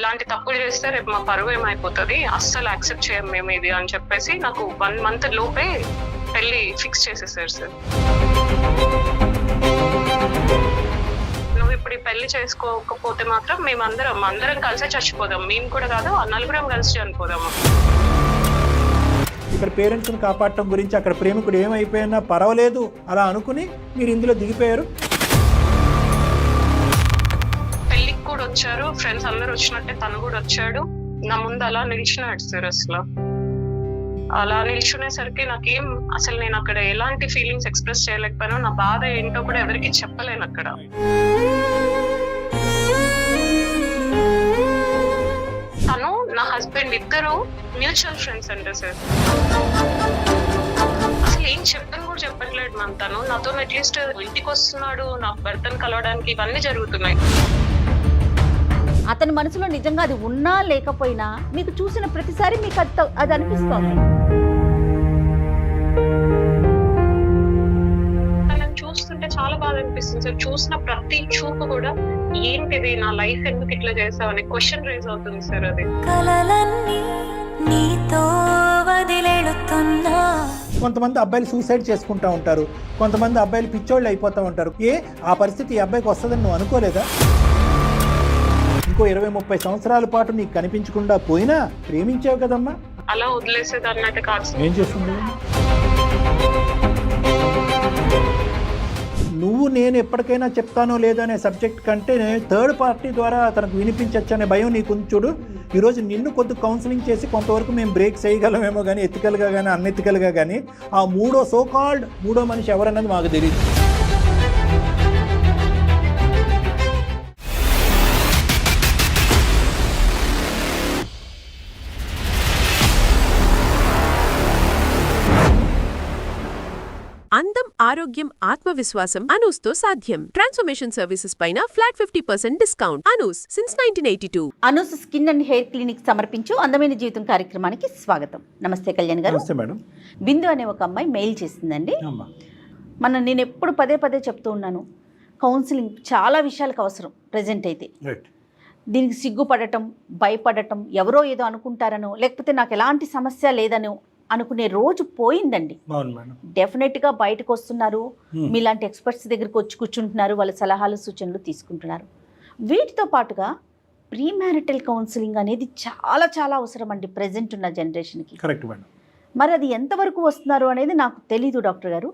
ఇలాంటి తప్పులు చేస్తే రేపు మా పరువు ఏమైపోతుంది, అస్సలు యాక్సెప్ట్ చేయం మేము ఇది అని చెప్పేసి నాకు 1 month లోపే పెళ్లి ఫిక్స్ చేసేసారు సార్. నువ్వు ఇప్పుడు ఈ పెళ్లి చేసుకోకపోతే మాత్రం అందరం కలిసే చచ్చిపోదాం, మేము కూడా కాదు నలుగురం కలిసి చనిపోదాము. ఇక్కడ పేరెంట్స్ని కాపాడటం గురించి అక్కడ ప్రేమికుడు ఏమైపోయినా పర్వాలేదు అలా అనుకుని మీరు ఇందులో దిగిపోయారు. పెళ్లికి కూడా వచ్చారు, ఫ్రెండ్స్ అందరు వచ్చినట్టే తను కూడా వచ్చాడు, నా ముందు అలా నిలిచినాడు సార్. అసలు అలా నిల్చునేసరికి నాకేం అసలు నేను అక్కడ ఎలాంటి ఫీలింగ్స్ ఎక్స్ప్రెస్ చేయలేకపోయాను. నా బాధ ఏంటో కూడా ఎవరికి చెప్పలేను అక్కడ. తను నా హస్బెండ్ ఇద్దరు మ్యూచువల్ ఫ్రెండ్స్ అంటే సార్. అసలు ఏం చెప్పని కూడా చెప్పట్లేదు మన తను నాతో. అట్లీస్ట్ ఇంటికి వస్తున్నాడు నా భర్తను కలవడానికి, ఇవన్నీ జరుగుతున్నాయి. అతని మనసులో నిజంగా అది ఉన్నా లేకపోయినా మీకు చూసిన ప్రతిసారి మీకు అది అనిపిస్తోంది. తనని చూస్తుంటే చాలా బాధ అనిపిస్తుంది సార్. చూసిన ప్రతి చూపు కూడా ఏంటిది, నా లైఫ్ ఎందుకు ఇట్లా చేసావు అనే క్వశ్చన్ రైజ్ అవుతుంది సార్. అది కొంతమంది అబ్బాయిలు సూసైడ్ చేసుకుంటూ ఉంటారు, కొంతమంది అబ్బాయిలు పిచ్చోళ్ళు అయిపోతూ ఉంటారు. ఆ పరిస్థితి ఈ అబ్బాయికి వస్తుందని నువ్వు అనుకోలేదా? ఇంకో 20-30 సంవత్సరాల పాటు నీకు కనిపించకుండా పోయినా ప్రేమించావు కదమ్మా. అలా వదిలేసేదాన్ని అయితే కాదు. ఏం చేస్తుంది? నువ్వు నేను ఎప్పటికైనా చెప్తానో లేదో అనే సబ్జెక్ట్ కంటే థర్డ్ పార్టీ ద్వారా తనకు వినిపించచ్చు అనే భయం నీకు చూడు. ఈరోజు నిన్ను కొద్ది కౌన్సిలింగ్ చేసి కొంతవరకు మేము బ్రేక్ చేయగలమేమో కానీ ఎథికల్గా కానీ అన్ఎథికల్గా కానీ ఆ మూడో మనిషి ఎవరన్నది మాకు తెలియదు. అందం, ఆరోగ్యం, ఆత్మవిశ్వాసం అనూస్తో సాధ్యం. ట్రాన్స్ఫర్మేషన్ సర్వీసెస్ పైన flat 50% discount. Anoos since 1982. Anoos skin and hair clinic సమర్పించు అందమైన జీవితం కార్యక్రమానికి స్వాగతం. నమస్తే కళ్యాణ్ గారు. నమస్తే మేడం. బిందు అనే ఒక అమ్మాయి మెయిల్ చేసిందండి. నేను ఎప్పుడు పదే చెప్తూ ఉన్నాను, కౌన్సిలింగ్ చాలా విషయాలకు అవసరం ప్రజెంట్ అయితే. దీనికి సిగ్గుపడటం, భయపడటం, ఎవరో ఏదో అనుకుంటారనో లేకపోతే నాకు ఎలాంటి సమస్య లేదనో అనుకునే రోజు పోయిందండి. డెఫినెట్గా బయటకు వస్తున్నారు, మీలాంటి ఎక్స్పర్ట్స్ దగ్గరికి వచ్చి కూర్చుంటున్నారు, వాళ్ళ సలహాలు సూచనలు తీసుకుంటున్నారు. వీటితో పాటుగా ప్రీ మ్యారిటల్ కౌన్సిలింగ్ అనేది చాలా చాలా అవసరం అండి ప్రజెంట్ ఉన్న జనరేషన్కి. Correct madam. మరి అది ఎంతవరకు వస్తున్నారు అనేది నాకు తెలీదు డాక్టర్ గారు.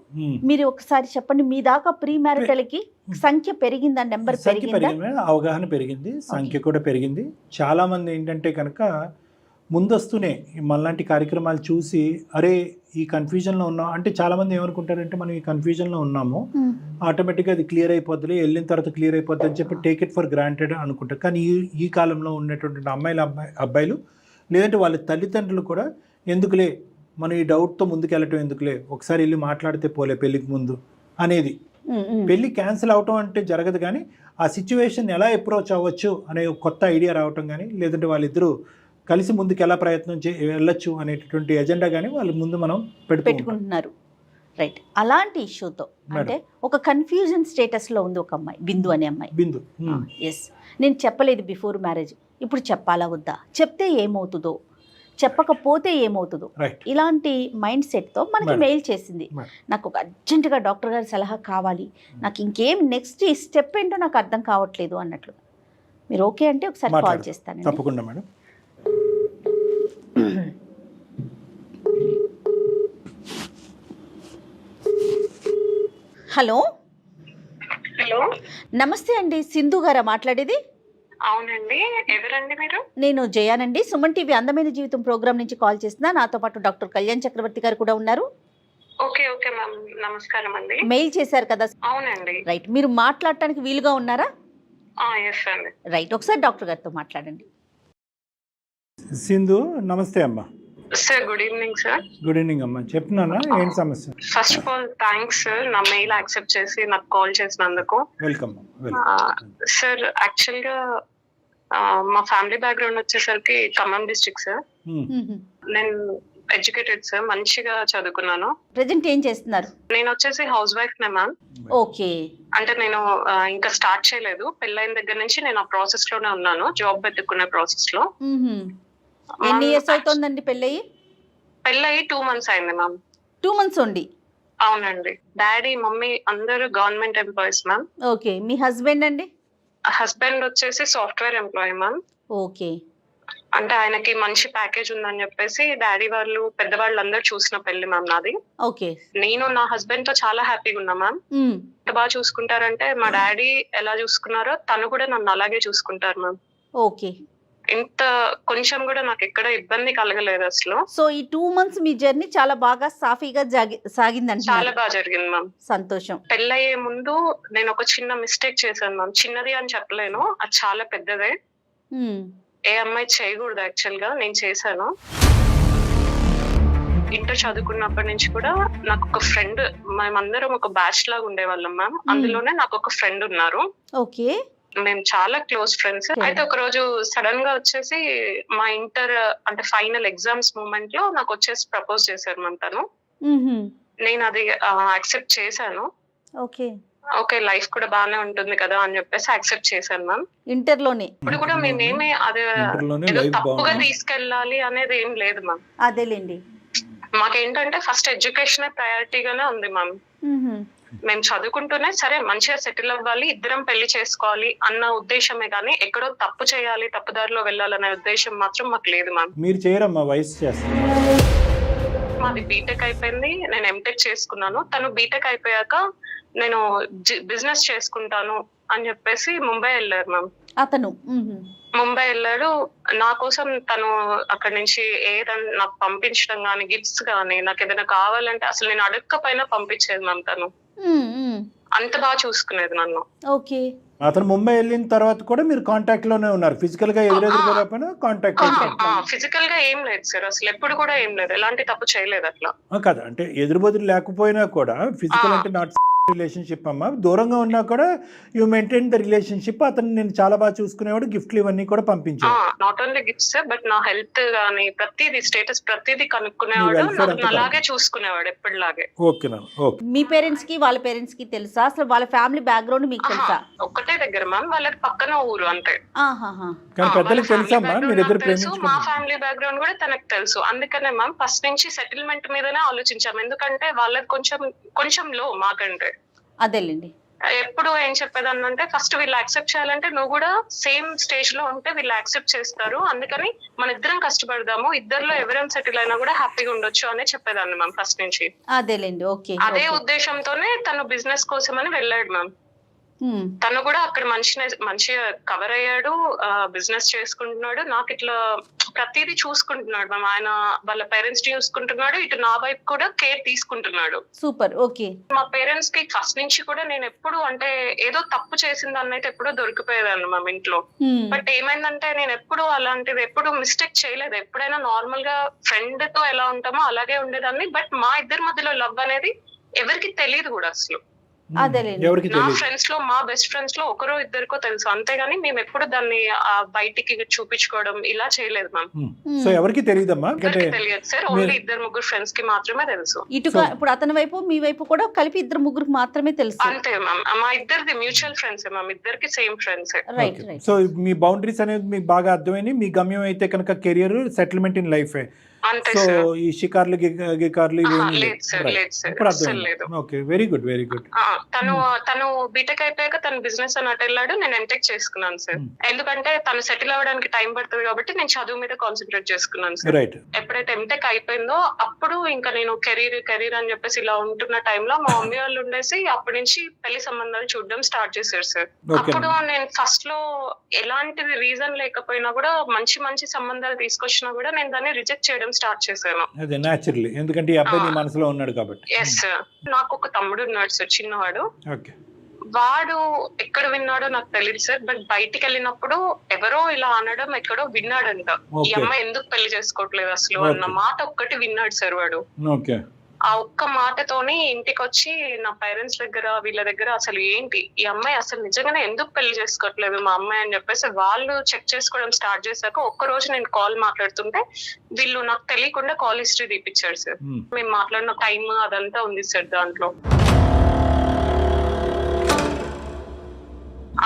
మీరు ఒకసారి చెప్పండి, మీ దాకా ప్రీ మ్యారిటల్కి సంఖ్య పెరిగిందా, నెంబర్ పెరిగిందా? అవగాహన పెరిగింది, సంఖ్య కూడా పెరిగింది. చాలా మంది ఏంటంటే కనుక ముందస్తునే మనలాంటి కార్యక్రమాలు చూసి అరే ఈ కన్ఫ్యూజన్లో ఉన్నాం అంటే చాలామంది ఏమనుకుంటారంటే మనం ఈ కన్ఫ్యూజన్లో ఉన్నాము, ఆటోమేటిక్గా అది క్లియర్ అయిపోద్ది, వెళ్ళిన తర్వాత క్లియర్ అయిపోద్ది అని చెప్పి టేక్ ఇట్ ఫర్ గ్రాంటెడ్ అనుకుంటారు. కానీ ఈ కాలంలో ఉన్నటువంటి అబ్బాయిలు లేదంటే వాళ్ళ తల్లిదండ్రులు కూడా ఎందుకులే మనం ఈ డౌట్తో ముందుకు వెళ్ళటం ఎందుకులే, ఒకసారి వెళ్ళి మాట్లాడితే పోలే పెళ్ళికి ముందు అనేది. పెళ్ళి క్యాన్సిల్ అవటం అంటే జరగదు, కానీ ఆ సిచ్యువేషన్ ఎలా అప్రోచ్ అవ్వచ్చు అనే కొత్త ఐడియా రావటం కానీ లేదంటే వాళ్ళిద్దరూ కలిసి ముందుకు ఎలా ప్రయత్నం వెళ్ళొచ్చు అనేటటువంటి ఎజెండా కానీ వాళ్ళ ముందు మనం పెట్టుకుంటున్నారు. రైట్. అలాంటి ఇష్యూతో అంటే ఒక కన్ఫ్యూజన్ స్టేటస్లో ఉంది ఒక అమ్మాయి, బిందు అనే అమ్మాయి. బిందు ఎస్, నేను చెప్పలేదు బిఫోర్ మ్యారేజ్, ఇప్పుడు చెప్పాలా వద్దా, చెప్తే ఏమవుతుందో, చెప్పకపోతే ఏమవుతుందో, ఇలాంటి మైండ్ సెట్తో మనకి మెయిల్ చేసింది. నాకు ఒక అర్జెంటుగా డాక్టర్ గారి సలహా కావాలి, నాకు ఇంకేం నెక్స్ట్ ఈ స్టెప్ ఏంటో నాకు అర్థం కావట్లేదు అన్నట్లు. మీరు ఓకే అంటే ఒకసారి కాల్ చేస్తాను. తప్పకుండా మేడం. హలో. హలో, నమస్తే అండి, సింధు గారా మాట్లాడేది? అవునండి, ఎవరండి మీరు? నేను జయానండి, సుమన్ టీవీ అందమైన జీవితం ప్రోగ్రామ్ నుంచి కాల్ చేస్తున్నా. నాతో పాటు డాక్టర్ కళ్యాణ్ చక్రవర్తి గారు కూడా ఉన్నారు. ఓకే మ్యామ్, నమస్కారం అండి. మెయిల్ చేశారు కదా? అవునండి. రైట్, మీరు మాట్లాడటానికి వీలుగా ఉన్నారా? ఎస్ అండి. రైట్, ఒకసారి డాక్టర్ గారితో మాట్లాడండి. సింధు నమస్తే అమ్మా. Sir good evening sir. Good evening అమ్మా, చెప్తున్నానా ఏంటి సమస్య? First of all thanks sir, నా మెయిల్ యాక్సెప్ట్ చేసి నాకు కాల్ చేసినందుకు. Welcome sir. యాక్చువల్ గా మా ఫ్యామిలీ బ్యాక్గ్రౌండ్ వచ్చేసరికి ఖమ్మం డిస్ట్రిక్ట్ సార్. నేను ఎడ్యుకేటెడ్ సార్, మంచిగా చదువుకున్నాను. ప్రజెంట్ ఏం చేస్తున్నారు? నేను వచ్చేసి హౌస్ వైఫ్ నే మ్యామ్. ఓకే. అంటే నేను ఇంకా స్టార్ట్ చేయలేదు. పెళ్ళైన దగ్గర నుంచి నేను ఆ ప్రాసెస్ లోనే ఉన్నాను, జాబ్ వెతుక్కునే ప్రాసెస్ లో. ఎన్ని ఇయర్స్ అవుతుందండి పెళ్ళయి? పెళ్ళయి 2 months అయింది మ్యామ్. 2 months ఉండి. అవునండి. డాడీ మమ్మీ అందరూ గవర్నమెంట్ ఎంప్లాయీస్ మ్యామ్. ఓకే. మీ హస్బెండ్ అండి? హస్బెండ్ వచ్చేసి సాఫ్ట్వేర్ ఎంప్లాయీ మ్యామ్. ఓకే. అంటే ఆయనకి మంచి ప్యాకేజ్ ఉందని చెప్పేసి డాడీ వాళ్ళు పెద్దవాళ్ళందరూ చూసిన పెళ్లి మ్యామ్ నాది. ఓకే. నేను నా హస్బెండ్ తో చాలా హ్యాపీగా ఉన్నా మ్యామ్. ఎంత బాగా చూసుకుంటారంటే మా డాడీ ఎలా చూసుకున్నారో తను కూడా నన్ను అలాగే చూసుకుంటారు మ్యామ్. ఓకే. ఇంత కొంచెం కూడా నాకు ఎక్కడ ఇబ్బంది కలగలేదు అసలు. సో ఈ 2 months మీ జర్నీ చాలా బాగా సాఫీగా సాగిందంట. చాలా బాగా జరిగింది మ్యామ్. సంతోషం. పెళ్ళయ్యే ముందు నేను ఒక చిన్న మిస్టేక్ చేశాను మ్యామ్. చిన్నది అని చెప్పలేను, అది చాలా పెద్దదే. ఏ అమ్మాయి చేయకూడదు యాక్చువల్ గా, నేను చేశాను. ఇంటర్ చదువుకున్నప్పటి నుంచి కూడా నాకు ఒక ఫ్రెండ్, మేమందరం ఒక బ్యాచ్ లాగా ఉండేవాళ్ళం మ్యామ్. అందులోనే నాకు ఒక ఫ్రెండ్ ఉన్నారు. ఓకే. మేము చాలా క్లోజ్ ఫ్రెండ్స్. అయితే ఒక రోజు సడన్ గా వచ్చేసి మా ఇంటర్ అంటే ఫైనల్ ఎగ్జామ్స్ మూమెంట్ లో నాకు వచ్చేసి ప్రపోజ్ చేశారు మ్యామ్ తను. నేను అది యాక్సెప్ట్ చేశాను. ఓకే. ఓకే, లైఫ్ కూడా బాగానే ఉంటుంది కదా అని చెప్పేసి యాక్సెప్ట్ చేశాను మ్యామ్. ఇంటర్ లోనే? ఇప్పుడు కూడా మేమేమి అది ఏదో తప్పుగా తీసుకెళ్ళాలి అనేది ఏం లేదు మ్యామ్. అదేలేండి. మాకేంటంటే ఫస్ట్ ఎడ్యుకేషన్ ప్రయారిటీగానే ఉంది మ్యామ్. మేము చదువుకుంటూనే సరే మంచిగా సెటిల్ అవ్వాలి, ఇద్దరం పెళ్లి చేసుకోవాలి అన్న ఉద్దేశమే కానీ ఎక్కడో తప్పు చేయాలి, తప్పుదారిలో వెళ్ళాలనే ఉద్దేశం మాత్రం మాకు లేదు మ్యామ్. మీరు చేయరమ్మా, వయసు చేస్తారు. మాది బీటెక్ అయిపోయింది, నేను ఎంటెక్ చేసుకున్నాను. తను బీటెక్ అయిపోయాక నేను బిజినెస్ చేసుకుంటాను అని చెప్పేసి ముంబై వెళ్ళారు మ్యామ్. అతను ముంబై వెళ్ళాడు. నా కోసం తను అక్కడి నుంచి ఏదైనా నాకు పంపించడం గానీ, గిఫ్ట్స్ గానీ, నాకు ఏదైనా కావాలంటే అసలు నేను అడగకపోయినా పంపించేది మ్యామ్. తను అంత బాగా చూసుకునేది నన్ను. ఓకే. అతను ముంబై వెళ్ళిన తర్వాత కూడా మీరు కాంటాక్ట్ లోనే ఉన్నారు? ఫిజికల్ గా ఎదురెదురుగా కాంటాక్ట్? ఫిజికల్ గా ఏం లేదు సార్, అసలు ఎప్పుడు కూడా ఏం లేదు, ఎలాంటి తప్పు చేయలేదు అట్లా. కదా, అంటే ఎదురుబదురు లేకపోయినా కూడా ఫిజికల్ అంటే నాట్ రిలేషన్షిప్ అమ్మా. దూరంగా ఉన్నా కూడా యూ మెయింటైన్ ద రిలేషన్షిప్. అతను నేను చాలా బాగా చూసుకునేవాడు, గిఫ్ట్లు ఇవన్నీ కూడా పంపించాడు. నాట్ ఓన్లీ గిఫ్ట్స్ బట్ నా హెల్త్ గానీ ప్రతిదీ, స్టేటస్ ప్రతిదీ కనుక్కునేవాడు, అలాగే చూసుకునేవాడు ఎప్పటిలాగే. ఓకే. మీ పేరెంట్స్ కి వాళ్ళ పేరెంట్స్ కి తెలుసా? అసలు వాళ్ళ ఫ్యామిలీ బ్యాక్గ్రౌండ్ మీకు తెలుసా? ఒక్కటే దగ్గర మ్యామ్, వాళ్ళకి పక్కన ఊరు అంతే. కానీ పెద్దలకు తెలుసమ్మా మీరు ఇద్దరు ప్రేమించుకున్నారు? మా ఫ్యామిలీ బ్యాక్గ్రౌండ్ కూడా తనకు తెలుసు. అందుకనే మ్యామ్ ఫస్ట్ నుంచి సెటిల్మెంట్ మీదనే ఆలోచించాం. ఎందుకంటే వాళ్ళకి కొంచెం లో మాకంటే. అదేలేండి. ఎప్పుడు ఏం చెప్పేదాన్ని అంటే ఫస్ట్ వీళ్ళు యాక్సెప్ట్ చేయాలంటే నువ్వు కూడా సేమ్ స్టేజ్ లో ఉంటే వీళ్ళు యాక్సెప్ట్ చేస్తారు, అందుకని మన ఇద్దరం కష్టపడదాము, ఇద్దరులో ఎవరైనా సెటిల్ అయినా కూడా హ్యాపీగా ఉండొచ్చు అనే చెప్పేదాన్ని మ్యామ్ ఫస్ట్ నుంచి. అదేలేండి. ఓకే. అదే ఉద్దేశంతోనే తను బిజినెస్ కోసం అని వెళ్ళాడు మ్యామ్. తను కూడా అక్కడ మంచిగా కవర్ అయ్యాడు, బిజినెస్ చేసుకుంటున్నాడు, నాకు ఇట్లా ప్రతిదీ చూసుకుంటున్నాడు మ్యామ్. ఆయన వాళ్ళ పేరెంట్స్ చూసుకుంటున్నాడు, ఇటు నా వైపు కూడా కేర్ తీసుకుంటున్నాడు. సూపర్. ఓకే. మా పేరెంట్స్ కి ఫస్ట్ నుంచి కూడా నేను ఎప్పుడు అంటే ఏదో తప్పు చేసిందని అయితే ఎప్పుడో దొరికిపోయేదాన్ని మ్యామ్ ఇంట్లో. బట్ ఏమైందంటే నేను ఎప్పుడు అలాంటిది ఎప్పుడు మిస్టేక్ చేయలేదు. ఎప్పుడైనా నార్మల్ గా ఫ్రెండ్ తో ఎలా ఉంటామో అలాగే ఉండేదాన్ని. బట్ మా ఇద్దరి మధ్యలో లవ్ అనేది ఎవరికి తెలియదు కూడా అసలు. నా ఫ్రెండ్స్ లో, మా బెస్ట్ ఫ్రెండ్స్ లో ఒకరో ఇద్దరికో తెలుసు, అంతేగాని మేము ఎప్పుడు దాన్ని బయటికి చూపించుకోవడం ఇలా చేయలేదు మ్యామ్. సో ఎవరికి తెలియదమ్మా? తెలియదు సార్, ఓన్లీ 2-3 ఫ్రెండ్స్ కి మాత్రమే తెలుసు. ఇప్పుడు అతని వైపు మీ వైపు కూడా కలిపి 2-3 మాత్రమే తెలుసు. అంతే మ్యామ్. మా ఇద్దరిది మ్యూచువల్ ఫ్రెండ్స్ మ్యామ్, ఇద్దరికి సేమ్ ఫ్రెండ్స్. సో మీ బౌండరీస్ అనేది మీకు బాగా అర్థమైంది. మీ గమ్యం అయితే కనుక career, settlement in life. So ఈ షికార్లు గికార్లు okay. Very good, very good. తను బీటెక్ అయిపోయాక తను బిజినెస్ అని అటు వెళ్ళాడు, నేను ఎంటెక్ చేసుకున్నాను సార్. ఎందుకంటే తను సెటిల్ అవ్వడానికి టైం పడుతుంది కాబట్టి నేను చదువు మీద కాన్సన్ట్రేట్ చేసుకున్నాను సార్. ఎప్పుడైతే ఎంటెక్ అయిపోయిందో అప్పుడు ఇంకా నేను కెరీర్ అని చెప్పేసి ఇలా ఉంటున్న టైంలో మా మమ్మీ వాళ్ళు ఉండేసి అప్పటి నుంచి పెళ్లి సంబంధాలు చూడడం స్టార్ట్ చేశారు సార్. అప్పుడు నేను ఫస్ట్ లో ఎలాంటిది రీజన్ లేకపోయినా కూడా మంచి సంబంధాలు తీసుకొచ్చినా కూడా నేను దాన్ని రిజెక్ట్ చేయడం స్టార్ట్ చేశాను. అదే నేచురల్లీ, ఎందుకంటే ఈ అబ్బాయి నీ మనసులో ఉన్నాడు కాబట్టి. Yes sir. నాకు ఒక తమ్ముడు ఉన్నాడు సార్, చిన్నవాడు. ఓకే. వాడు ఎక్కడ విన్నాడో నాకు తెలియదు సార్, బట్ బయటికి వెళ్ళినప్పుడు ఎవరో ఇలా అనడం ఎక్కడో విన్నాడంట. ఈ అమ్మాయి ఎందుకు పెళ్లి చేసుకోవట్లేదు అసలు అన్న మాట ఒక్కటి విన్నాడు సార్ వాడు. ఓకే. ఆ ఒక్క మాటతోని ఇంటికి వచ్చి నా పేరెంట్స్ దగ్గర వీళ్ళ దగ్గర అసలు ఏంటి ఈ అమ్మాయి అసలు నిజంగానే ఎందుకు పెళ్లి చేసుకోవట్లేదు మా అమ్మాయి అని చెప్పేసి వాళ్ళు చెక్ చేసుకోవడం స్టార్ట్ చేశాక ఒక్క రోజు నేను కాల్ మాట్లాడుతుంటే వీళ్ళు నాకు తెలియకుండా కాల్ హిస్టరీ తీపిచ్చారు సార్. మేము మాట్లాడిన టైం అదంతా ఉంది సార్ దాంట్లో.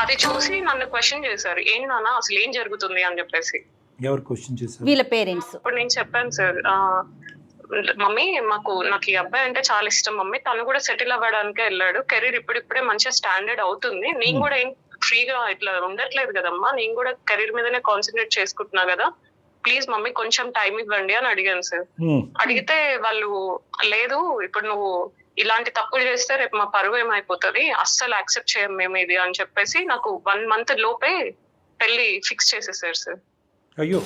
అది చూసి నన్ను క్వశ్చన్ చేశారు, ఏం నాన్న అసలు ఏం జరుగుతుంది అని చెప్పేసి. ఎవరు క్వశ్చన్ చేశారు? వీళ్ళ పేరెంట్స్. ఇప్పుడు నేను చెప్పాను సార్, మమ్మీ నాకు ఈ అబ్బాయి అంటే చాలా ఇష్టం మమ్మీ, తను కూడా సెటిల్ అవ్వడానికే వెళ్ళాడు, కెరీర్ ఇప్పుడిప్పుడే మంచిగా స్టాండర్డ్ అవుతుంది, నేను కూడా ఏం ఫ్రీగా ఇట్లా ఉండట్లేదు కదమ్మా, నేను కూడా కెరీర్ మీదనే కాన్సన్ట్రేట్ చేసుకుంటున్నా కదా, ప్లీజ్ మమ్మీ కొంచెం టైం ఇవ్వండి అని అడిగాను సార్. అడిగితే వాళ్ళు లేదు ఇప్పుడు నువ్వు ఇలాంటి తప్పులు చేస్తే రేపు మా పరువు ఏమైపోతుంది, అస్సలు యాక్సెప్ట్ చేయం మేము ఇది అని చెప్పేసి నాకు 1 month లోపే పెళ్లి ఫిక్స్ చేసేసారు సార్. అయ్యో.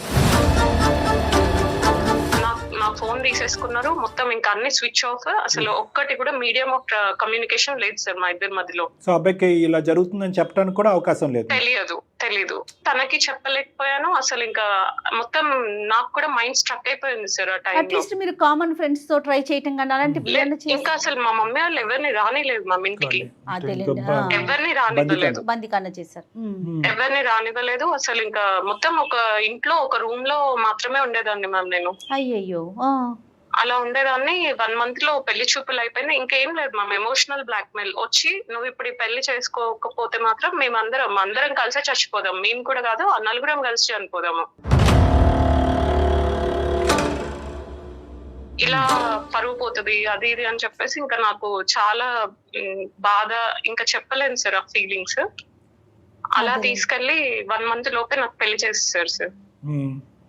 నా ఫోన్ తీసేసుకున్నారు మొత్తం, ఇంకా అన్ని స్విచ్ ఆఫ్, అసలు ఒక్కటి కూడా మీడియం ఆఫ్ కమ్యూనికేషన్ లేదు సార్ మా ఇద్దరి మధ్యలో. సో అబ్బాయికి ఇలా జరుగుతుందని చెప్పడానికి కూడా అవకాశం లేదు? తెలీదు, తనకి చెప్పలేకపోయాను అసలు, ఇంకా మొత్తం నాకు కూడా మైండ్ స్ట్రక్ అయిపోయింది సార్ ఆ టైంలో. అట్లీస్ట్ మీరు కామన్ ఫ్రెండ్స్ తో ట్రై చేయటం కానీ అలాంటి ఇంకా అసలు మా మమ్మీ వాళ్ళు ఎవరిని రానిలేదు మా ఇంటికి, ఎవరిని రానివ్వలేదు, బందికాన చేశారు, ఎవరిని రానివ్వలేదు అసలు. ఇంకా మొత్తం ఒక ఇంట్లో ఒక రూమ్ లో మాత్రమే ఉండేదాన్ని మ్యామ్ నేను. అయ్యయ్యో. అలా ఉండేదాన్ని. 1 month లో పెళ్లి చూపులు అయిపోయినా ఇంకేం లేదు మ్యామ్, ఎమోషనల్ బ్లాక్ మెయిల్ వచ్చి నువ్వు ఇప్పుడు ఈ పెళ్లి చేసుకోకపోతే మాత్రం అందరం కలిసే చచ్చిపోదాం, మేము కూడా కాదు నలుగురం కలిసి చనిపోదాము, ఇలా పరువు పోతుంది అది ఇది అని చెప్పేసి ఇంకా నాకు చాలా బాధ, ఇంకా చెప్పలేను సార్ ఆ ఫీలింగ్స్. అలా తీసుకెళ్లి 1 month లోపే నాకు పెళ్లి చేసేసారు సార్.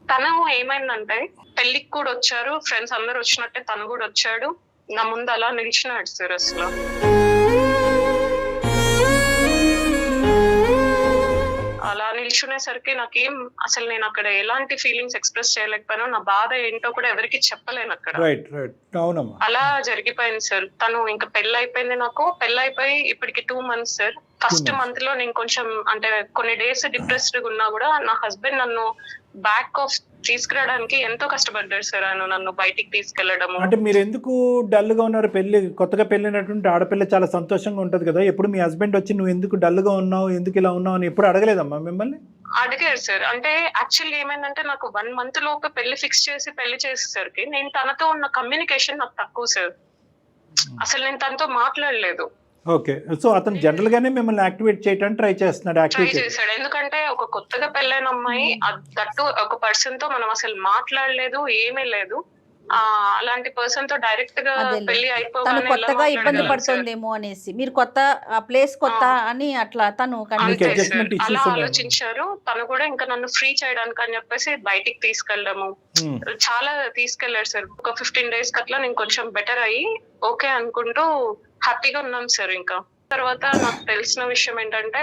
తను ఏమైందంటే పెళ్లికి కూడా వచ్చారు, ఫ్రెండ్స్ అందరు వచ్చినట్టే తను కూడా వచ్చాడు, నా ముందు అలా నిలిచినాడు సార్. అసలు అలా నిల్చునేసరికి నాకేం అసలు నేను అక్కడ ఎలాంటి ఫీలింగ్స్ ఎక్స్ప్రెస్ చేయలేకపోయాను, నా బాధ ఏంటో కూడా ఎవరికి చెప్పలేను అక్కడ. అలా జరిగిపోయింది సార్. తను ఇంకా పెళ్లి అయిపోయింది, నాకు పెళ్లి అయిపోయి ఇప్పటికి 2 months సార్. ఫస్ట్ మంత్ లో నేను కొంచెం అంటే కొన్ని డేస్ డిప్రెస్డ్ గా ఉన్నా కూడా నా హస్బెండ్ నన్ను బ్యాక్ ఆఫ్ తీసుకురావడానికి ఎంతో కష్టపడ్డాడు సార్. ఆయన నన్ను బయటికి తీసుకెళ్లడము. అంటే మీరు ఎందుకు డల్ గా ఉన్నారు? కొత్తగా పెళ్ళినటువంటి ఆడపిల్ల చాలా సంతోషంగా ఉంటది కదా, ఎప్పుడు మీ హస్బెండ్ వచ్చి నువ్వు ఎందుకు డల్ గా ఉన్నావు, ఎందుకు ఇలా ఉన్నావు అని ఎప్పుడు అడగలేదమ్మా మిమ్మల్ని? అడిగారు సార్. అంటే యాక్చువల్లీ ఏమైందంటే నాకు 1 month లోపు పెళ్లి ఫిక్స్ చేసి పెళ్లి చేసేసరికి నేను తనతో ఉన్న కమ్యూనికేషన్ నాకు తక్కువ సార్. అసలు నేను తనతో మాట్లాడలేదు. ఓకే, సో అతను జనరల్ గానే మిమ్మల్ని యాక్టివేట్ చేయడానికి ట్రై చేశాడు. ఎందుకంటే ఒక కొత్తగా పెళ్ళైన అమ్మాయి, దట్టు ఒక పర్సన్ తో మనం అసలు మాట్లాడలేదు, ఏమీ లేదు. అలాంటి పర్సన్ తో డైరెక్ట్ గా పెళ్లి అయిపోగానే కొత్తగా ఇబ్బంది పడుతుందేమో అనేసి మీరు కొత్త ప్లేస్ కొత్త అని అట్లా తను అలా ఆలోచించారు. తను కూడా ఇంకా నన్ను ఫ్రీ చేయడానికి అని చెప్పేసి బయటికి తీసుకెళ్ళడము చాలా తీసుకెళ్లాడు సార్. ఒక 15 days అట్లా నేను కొంచెం బెటర్ అయ్యి ఓకే అనుకుంటూ హ్యాపీగా ఉన్నాం సార్. ఇంకా తర్వాత నాకు తెలిసిన విషయం ఏంటంటే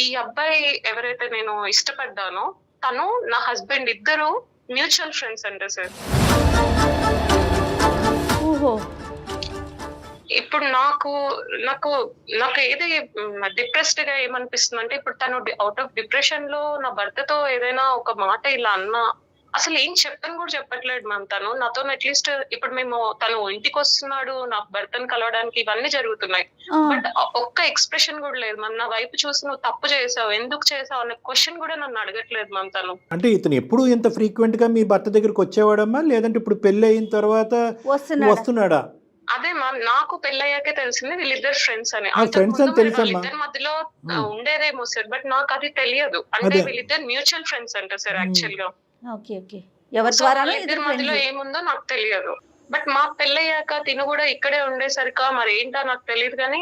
ఈ అబ్బాయి ఎవరైతే నేను ఇష్టపడ్డానో తను నా హస్బెండ్ ఇద్దరు మ్యూచువల్ ఫ్రెండ్స్ అంట సార్. ఇప్పుడు నాకు ఏది డిప్రెస్డ్ గా ఏమనిపిస్తుంది అంటే ఇప్పుడు తను అవుట్ ఆఫ్ డిప్రెషన్ లో నా భర్తతో ఏదైనా ఒక మాట ఇలా అన్నా అసలు ఏం చెప్పని కూడా చెప్పట్లేదు మ్యామ్. తను నాతో అట్లీస్ట్ ఇప్పుడు తను ఇంటికి వస్తున్నాడు నా భర్తను కలవడానికి, ఇవన్నీ జరుగుతున్నాయి, బట్ ఒక్క ఎక్స్ప్రెషన్ కూడా లేదు మ్యామ్. నా వైపు చూసి నువ్వు తప్పు చేసావు, ఎందుకు చేసావు అనే క్వశ్చన్ కూడా నన్ను అడగట్లేదు మ్యామ్ తను. అంటే ఇతను ఎప్పుడు ఇంత ఫ్రీక్వెంట్ గా మీ భర్త దగ్గరకు వచ్చేవాడమ్మా, లేదంటే ఇప్పుడు పెళ్లి అయిన తర్వాత వస్తున్నాడా? అదే మ్యామ్, నాకు పెళ్ళయ్యాకే తెలిసింది వీళ్ళిద్దరు ఫ్రెండ్స్ అని. వీళ్ళిద్దరి మధ్యలో ఉండేదేమో సార్, బట్ నాకు అది తెలియదు. అంటే వీళ్ళిద్దరు మ్యూచువల్ ఫ్రెండ్స్ అంట సార్ యాక్చువల్ గా. ఇద్దరి మధ్యలో ఏముందో నాకు తెలియదు. బట్ మా పెళ్ళయ్యాక తిను కూడా ఇక్కడే ఉండేసరిక మరి ఏంటో నాకు తెలియదు కానీ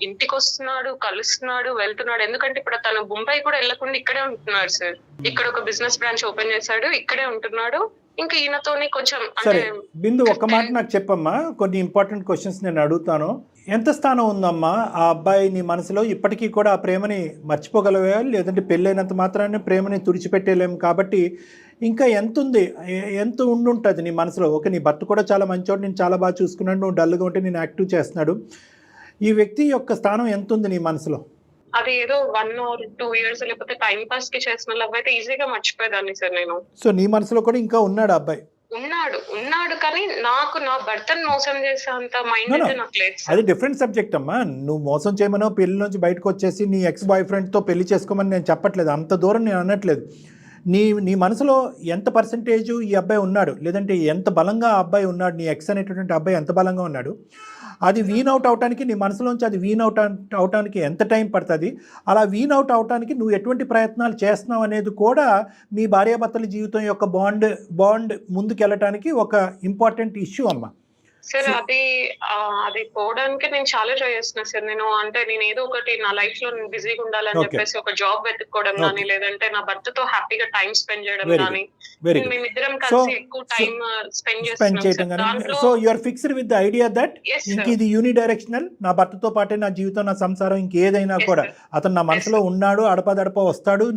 ఇంటికి వస్తున్నాడు, కలుస్తున్నాడు, వెళ్తున్నాడు. ఎందుకంటే ఇప్పుడు తను బొంబాయి కూడా వెళ్లకుండా ఇక్కడే ఉంటున్నాడు సార్. ఇక్కడ ఒక బిజినెస్ బ్రాంచ్ ఓపెన్ చేశాడు, ఇక్కడే ఉంటున్నాడు. ఇంకా ఈయనతోని కొంచెం సరే బిందు ఒక్క మాట నాకు చెప్పమ్మా, కొన్ని ఇంపార్టెంట్ క్వశ్చన్స్ నేను అడుగుతాను. ఎంత స్థానం ఉందమ్మా ఆ అబ్బాయి నీ మనసులో? ఇప్పటికీ కూడా ఆ ప్రేమని మర్చిపోగలవా, లేదంటే పెళ్ళైనంత మాత్రాన్ని ప్రేమని తుడిచిపెట్టేలేము కాబట్టి ఇంకా ఎంత ఉంది, ఎంత ఉండుంటుంది నీ మనసులో? ఓకే, నీ భర్త కూడా చాలా మంచివాడు, నేను చాలా బాగా చూసుకున్నాడు, నువ్వు డల్గా ఉంటే నేను యాక్టివ్ చేస్తున్నాడు, ఈ వ్యక్తి యొక్క స్థానం ఎంత ఉంది నీ మనసులో? అది ఏదో 1 or 2 years లేకపోతే టైం పాస్ కి చేసిన లవ్ అయితే ఈజీగా మర్చిపోయేదాన్ని సార్ నేను. సో నీ మనసులో కూడా ఇంకా ఉన్నాడు అబ్బాయి? ఉన్నాడు కానీ నాకు నా భర్తను మోసం చేసే అంత మైండ్ అయితే నాకు లేదు సార్. అది డిఫరెంట్ సబ్జెక్ట్ అమ్మా. నువ్వు మోసం చేయమనో పెళ్లి నుంచి బయటకు వచ్చేసి నీ ఎక్స్ బాయ్ ఫ్రెండ్తో పెళ్లి చేసుకోమని నేను చెప్పట్లేదు, అంత దూరం నేను అనట్లేదు. నీ మనసులో ఎంత పర్సంటేజ్ ఈ అబ్బాయి ఉన్నాడు, లేదంటే ఎంత బలంగా ఆ అబ్బాయి ఉన్నాడు, నీ ఎక్స్ అనేటటువంటి అబ్బాయి ఎంత బలంగా ఉన్నాడు, అది వీన్ అవుట్ అవటానికి నీ మనసులోంచి అది వీన్ అవుట్ అవటానికి ఎంత టైం పడుతుంది, అలా వీన్ అవుట్ అవటానికి నువ్వు ఎటువంటి ప్రయత్నాలు చేస్తున్నావు అనేది కూడా మీ భార్యాభర్తల జీవితం యొక్క బాండ్ ముందుకెళ్ళటానికి ఒక ఇంపార్టెంట్ ఇష్యూ అమ్మ. సార్ అది పోవడానికి నేను చాలా ట్రై చేస్తున్నా సార్. నేను ఏదో ఒకటి నా లైఫ్ లో బిజీగా ఉండాలని చెప్పేసి ఒక జాబ్ వెతుక్కోవడం కానీ, లేదంటే నా భర్తతో హ్యాపీగా టైం స్పెండ్ చేయడం కానీ, మేమిద్దరం కలిసి ఎక్కువ టైం స్పెండ్ చేస్తున్నాం. So you are fixed with the idea that ఇంక ఇది యూనిడైరెక్షనల్, నా భర్తతో పాటే నా జీవితం, నా సంసారం, ఇంకేదైనా కూడా అతను నా మనసులో ఉన్నాడు, అడపదడప వస్తాడు,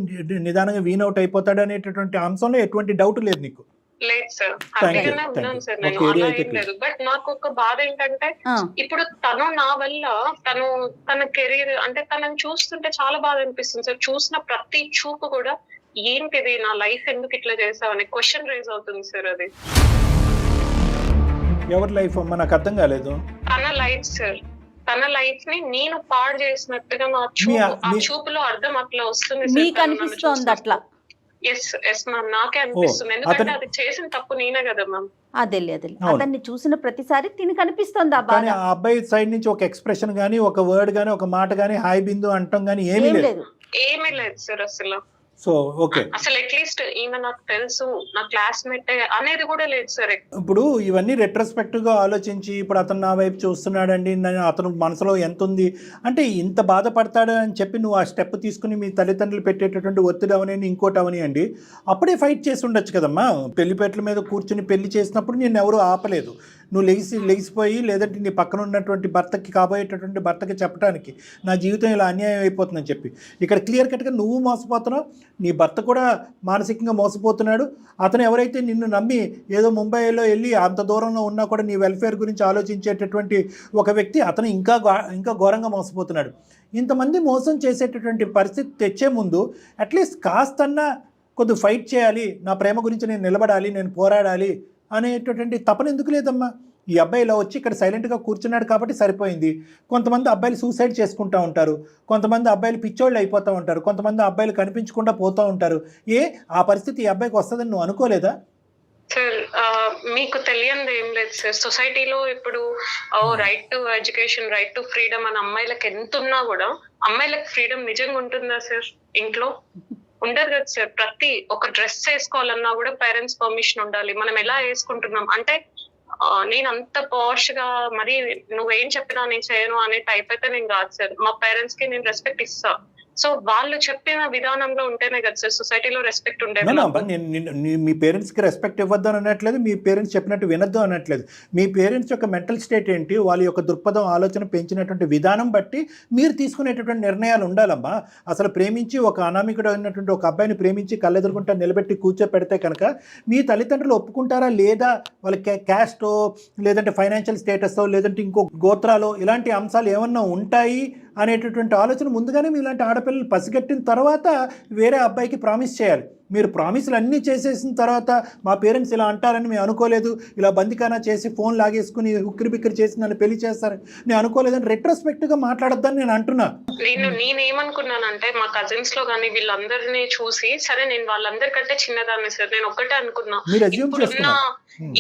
నిదానంగా వీన్ అవుట్ అయిపోతాడు అనేటటువంటి అంశంలో ఎటువంటి డౌట్ లేదు నీకు? లేదు సార్, హ్యాపీగానే ఉన్నాను సార్ నేను, అలా ఏం లేదు. బట్ నాకు ఒక బాధ ఏంటంటే ఇప్పుడు తను నా వల్ల తన కెరీర్ తనని చూస్తుంటే చాలా బాధ అనిపిస్తుంది సార్. చూసిన ప్రతి చూపు కూడా ఏంటిది, నా లైఫ్ ఎందుకు ఇట్లా చేసావు అనే క్వశ్చన్ రైజ్ అవుతుంది సార్. అది ఎవరి లైఫ్ అమ్మా, నాకు అర్థం కాలేదు. తన లైఫ్ సార్, తన లైఫ్ ని నేను పాడు చేసినట్టుగా నా చూపులో అర్థం అట్లా వస్తుంది. మీకు అనిపిస్తుంది అట్లా? ఎస్ మ్యామ్, నాకే అనిపిస్తుంది. ఎందుకంటే అది చేసిన తప్పు నేనే కదా మ్యామ్. అదే అతన్ని చూసిన ప్రతిసారి తిని కనిపిస్తుంది ఆ బాధ. ఆ అబ్బాయి సైడ్ నుంచి ఒక ఎక్స్ప్రెషన్ గానీ, ఒక వర్డ్ గానీ, ఒక మాట గానీ, హాయ్ బిందు అంటాం గానీ ఏమీ లేదు సార్ అసలు. సో ఓకే, అసలు అట్లీస్ట్ ఈమె నాకు తెలుసు, నా క్లాస్మేట్ అనేది కూడా లేదు సార్. ఇప్పుడు ఇవన్నీ రెట్రోస్పెక్టివ్ గా ఆలోచించి ఇప్పుడు అతను నా వైపు చూస్తున్నాడండి, అతను మనసులో ఎంత ఉంది అంటే ఇంత బాధపడతాడు అని చెప్పి నువ్వు ఆ స్టెప్ తీసుకుని మీ తల్లిదండ్రులు పెట్టేటటువంటి ఒత్తిడి అవని ఇంకోటి అవనియండి, అప్పుడే ఫైట్ చేసి ఉండొచ్చు కదమ్మా. పెళ్లిపేటల మీద కూర్చుని పెళ్లి చేసినప్పుడు నేను ఎవరు ఆపలేదు. నువ్వు లెగిసిపోయి లేదంటే నీ పక్కన ఉన్నటువంటి భర్తకి, కాబోయేటటువంటి భర్తకి చెప్పడానికి నా జీవితం ఇలా అన్యాయం అయిపోతుందని చెప్పి, ఇక్కడ క్లియర్ కట్గా నువ్వు మోసపోతున్నావు, నీ భర్త కూడా మానసికంగా మోసపోతున్నాడు. అతను ఎవరైతే నిన్ను నమ్మి ఏదో ముంబైలో వెళ్ళి అంత దూరంలో ఉన్నా కూడా నీ వెల్ఫేర్ గురించి ఆలోచించేటటువంటి ఒక వ్యక్తి, అతను ఇంకా ఘోరంగా మోసపోతున్నాడు. ఇంతమంది మోసం చేసేటటువంటి పరిస్థితి తెచ్చే ముందు అట్లీస్ట్ కాస్తన్నా కొద్ది ఫైట్ చేయాలి, నా ప్రేమ గురించి నేను నిలబడాలి, నేను పోరాడాలి అనేటటువంటి తపన ఎందుకు లేదమ్మా? ఈ అబ్బాయి ఇలా వచ్చి ఇక్కడ సైలెంట్గా కూర్చున్నాడు కాబట్టి సరిపోయింది. కొంతమంది అబ్బాయిలు సూసైడ్ చేసుకుంటూ ఉంటారు, కొంతమంది అబ్బాయిలు పిచ్చోళ్ళు అయిపోతూ ఉంటారు, కొంతమంది అబ్బాయిలు కనిపించకుండా పోతూ ఉంటారు. ఆ పరిస్థితి ఈ అబ్బాయికి వస్తుందని నువ్వు అనుకోలేదా? సార్ మీకు తెలియనిది ఏం లేదు సార్. సొసైటీలో ఇప్పుడు right to education, right to freedom అని అమ్మాయిలకు ఎంత ఉన్నా కూడా అమ్మాయిలకు ఫ్రీడమ్ నిజంగా ఉంటుందా సార్? ఇంట్లో ఉండదు కదా సార్. ప్రతి ఒక డ్రెస్ వేసుకోవాలన్నా కూడా పేరెంట్స్ పర్మిషన్ ఉండాలి. మనం ఎలా వేసుకుంటున్నాం అంటే నేను అంత పాష్ గా మరి నువ్వేం చెప్పినా నేను చేయను అనే టైప్ అయితే నేను కాదు సార్. మా పేరెంట్స్ కి నేను రెస్పెక్ట్ ఇస్తా. సో వాళ్ళు చెప్పిన విధానంలో ఉంటేనే కదా సార్ సొసైటీలో రెస్పెక్ట్ ఉండేది. మీ పేరెంట్స్కి రెస్పెక్ట్ ఇవ్వద్దు అని అనట్లేదు, మీ పేరెంట్స్ చెప్పినట్టు వినొద్దు అనట్లేదు. మీ పేరెంట్స్ యొక్క మెంటల్ స్టేట్ ఏంటి, వాళ్ళ యొక్క దృక్పథం, ఆలోచన పెంచినటువంటి విధానం బట్టి మీరు తీసుకునేటటువంటి నిర్ణయాలు ఉండాలమ్మా. అసలు ప్రేమించి ఒక అనామికుడు అయినటువంటి ఒక అబ్బాయిని ప్రేమించి కళ్ళెదురుకుంటా నిలబెట్టి కూర్చోపెడితే కనుక మీ తల్లిదండ్రులు ఒప్పుకుంటారా లేదా? వాళ్ళ క్యాస్టో లేదంటే ఫైనాన్షియల్ స్టేటస్తో లేదంటే ఇంకో గోత్రాలో ఇలాంటి అంశాలు ఏమన్నా ఉంటాయి అనేటటువంటి ఆలోచన ముందుగానే మీ ఇలాంటి ఆడపిల్లలు పసిగట్టిన తర్వాత వేరే అబ్బాయికి ప్రామిస్ చేయాలి. మీరు ప్రామిస్లు అన్నీ చేసేసిన తర్వాత మా పేరెంట్స్ ఇలా అంటారని మేము అనుకోలేదు, ఇలా బందికానా చేసి ఫోన్ లాగేసుకుని ఉక్కిరి బిక్కిరి చేసి నన్ను పెళ్లి చేస్తారని నేను అనుకోలేదని రెట్రోస్పెక్టివ్గా మాట్లాడొద్దని నేను అంటున్నా. నేనేమనుకున్నానంటే మా కజిన్స్ లో కానీ వీళ్ళందరినీ చూసి సరే నేను వాళ్ళందరికంటే చిన్నదాన్ని సార్, నేను ఒక్కటే అనుకున్నా